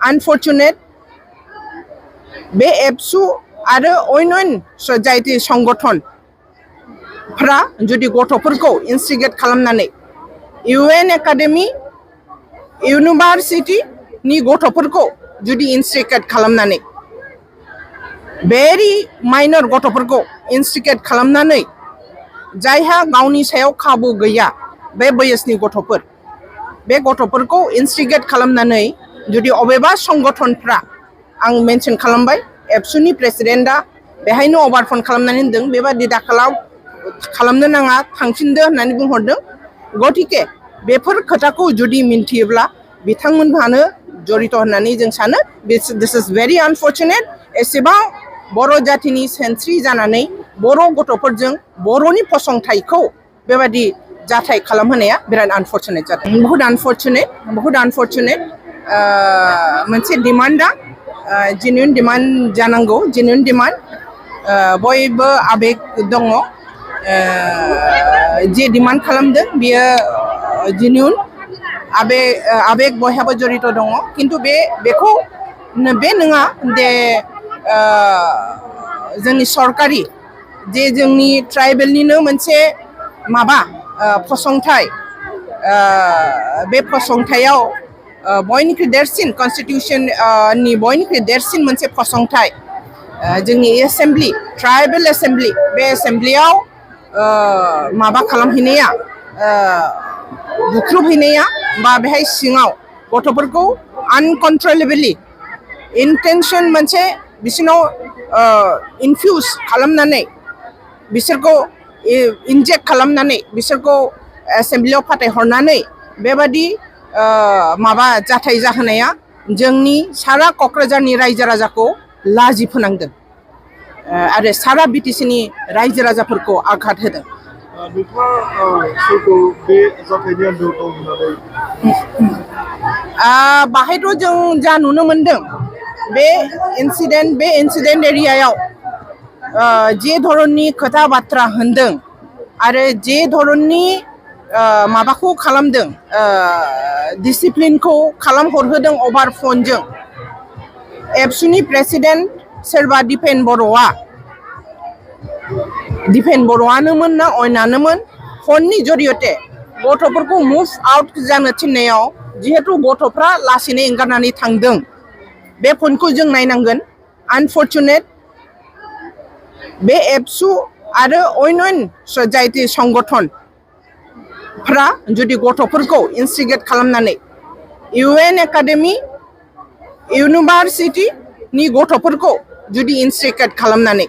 unfortunate बे एबसु आरो अन्य सोसाइटि संगठनफ्रा जुदि गथ'फोरखौ इन्स्टिगेट खालामनानै UN एकाडेमी इउनिभार्सिटी नि गथ'फोरखौ जुदि इन्स्टिगेट खालामनानै भेरि माइनर गथ'फोरखौ इन्स्टिगेट खालामनानै जायहा गावनि सायाव खाबु गैया बे बैसोनि गथ'फोर बे गथ'फोरखौ इन्स्टिगेट खालामनानै जुदि अबेबा संगठनफ्रा आं मेनसन खालामबाय एबसुनि प्रेसिडेन्टआ बेहायनो अभारफन खालामनानै होनदों बेबादि खालामनो नाङा थांफिनदो होननानै बुंहरदों गतिके बेफोर खोथाखौ जुदि मिन्थियोब्ला बिथांमोनहानो जड़ित होननानै जों सानो दिस इज भेरि आनफर्चुनेट एसेबां बर' जातिनि सेनस्रि जानानै बर' गथ'फोरजों बर'नि फसंथाइखौ बेबादि जाथाय खालामहोनाया बिराद आनफर्चुनेट जादों बहुत आनफर्चुनेट मोनसे डिमान्डआ जेन्युइन डिमान्ड जानांगौ जेन्युइन डिमान्ड बयबो आबेग दङ जे डिमान्ड खालामदों बियो जेन्युइन आबेग बयहाबो जड़ित दङ किन्तु बेखौ बे नङा दे जोंनि सरकारि जे जोंनि ट्राइबेलनिनो मोनसे माबा फसंथाइ बे फसंथायाव बयनिख्रुइ देरसिन कन्स्टिट्यूशननि बयनिख्रुइ देरसिन मोनसे फसंथाइ जोंनि एसेम्बलि ट्राइबेल एसेम्बलि बे एसेम्बलियाव माबा खालामहैनाया बुख्रुबहैनाया बा बेहाय सिङाव गथ'फोरखौ आनकन्ट्रलेबलि इन्टेन्सन मोनसे बिसोरनाव इनफ्यूज खालामनानै बिसोरखौ इन्जेक्ट खालामनानै बिसोरखौ एसेम्बलियाव फाथायहरनानै बेबादि माबा जाथाय जाहोनाया जोंनि सारा क'क्राझारनि रायजो राजाखौ लाजि फोनांदों आरो सारा बिटिसिनि रायजो राजाफोरखौ आघात होदों बाहायथ' जों जा नुनो मोनदों बे इन्सिडेन्ट एरियायाव जे धरननि खोथा बाथ्रा होनदों आरो जे धरननि माबाखौ खालामदों डिसिप्लिनखौ खालामहरहोदों अभार फनजों एबसुनि प्रेसिडेन्ट सोरबा दिपेन बर'आनोमोन ना अयनानोमोन फननि जरियते गथ'फोरखौ मुभ आउट जानो थिननायाव जिहेतु गथ'फ्रा लासैनो एंगारनानै थांदों बे फनखौ जों नायनांगोन आनफर्चुनेट बे एबसु आरो अन्य सोसाइटि संगठनफ्रा जुदि गथ'फोरखौ इन्स्टिगेट खालामनानै UN एकाडेमी इउनिभार्सिटी नि गथ'फोरखौ जुदि इन्स्टिगेट खालामनानै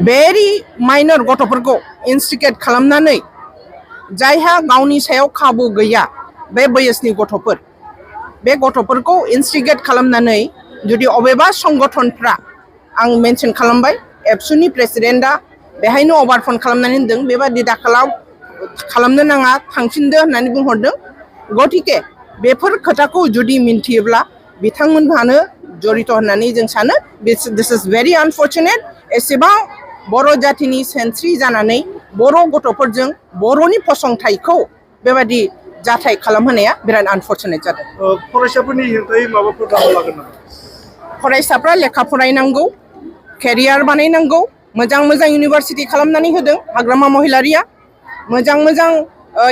भेरि माइनर गथ'फोरखौ इन्स्टिगेट खालामनानै जायहा गावनि सायाव खाबु गैया बे बैसोनि गथ'फोर बे गथ'फोरखौ इन्स्टिगेट खालामनानै जुदि अबेबा संगठनफ्रा आं मेनसन खालामबाय एबसुनि प्रेसिडेन्टआ बेहायनो अभारफन खालामनानै होनदों बेबादि खालामनो नाङा थांफिनदो होननानै बुंहरदों गतिके बेफोर खोथाखौ जुदि मिन्थियोब्ला बिथांमोनहानो जड़ित होननानै जों सानो दिस इज भेरि आनफर्चुनेट एसेबां बर' जातिनि सेनस्रि जानानै बर' गथ'फोरजों बर'नि फसंथाइखौ बेबादि जाथाय खालामहोनाया बिराद आनफर्चुनेट जादों फरायसाफोरनि हेंथायै माबाफोर राहा लागोन नामा फरायसाफ्रा लेखा फरायनांगौ केरियार बानायनांगौ मोजां इउनिभार्सिटी खालामनानै होदों हाग्रामा महिलारिया मोजां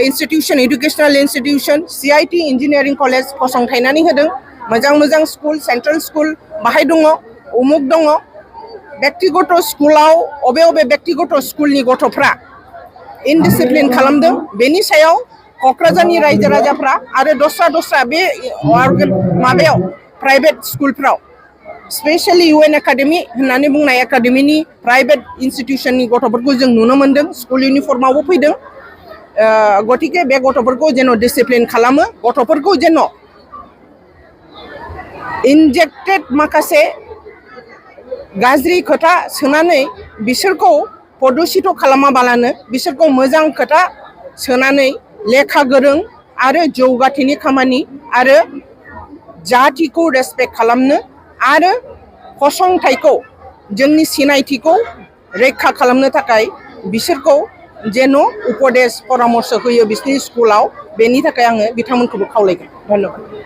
institution educational institution CIT engineering college फसंथायनानै होदों मोजां स्कुल सेंट्रेल स्कुल बाहाय दङ उमुक दङ व्यक्तिगत स्कुलाव अबे व्यक्तिगत स्कुलनि गथ'फ्रा इनडिसिप्लिन खालामदों बेनि सायाव क'क्राझारनि रायजो राजाफ्रा आरो दस्रा बे माबायाव प्राइभेट स्कुलफ्राव स्पेशली UN एकाडेमी होननानै बुंनाय एकाडेमीनि प्राइभेट इन्स्टिट्यूशननि गथ'फोरखौ जों नुनो मोनदों स्कुल इउनिफर्मावबो फैदों गतिके बे गथ'फोरखौ जेन' डिसिप्लिन खालामो गथ'फोरखौ जेन' इनजेक्टेड माखासे गाज्रि खोथा सोनानै बिसोरखौ प्रदूषित खालामाबालानो बिसोरखौ मोजां खोथा सोनानै लेखा गोरों आरो जौगाथिनि खामानि आरो जातिखौ रेसपेक्ट खालामनो आरो फसंथाइखौ जोंनि सिनायथिखौ रैखा खालामनो थाखाय बिसोरखौ जेन' उपदेश परामर्श होयो बिसोरनि स्कुलाव बेनि थाखाय आङो बिथांमोनखौबो खावलायगोन धन्यबाद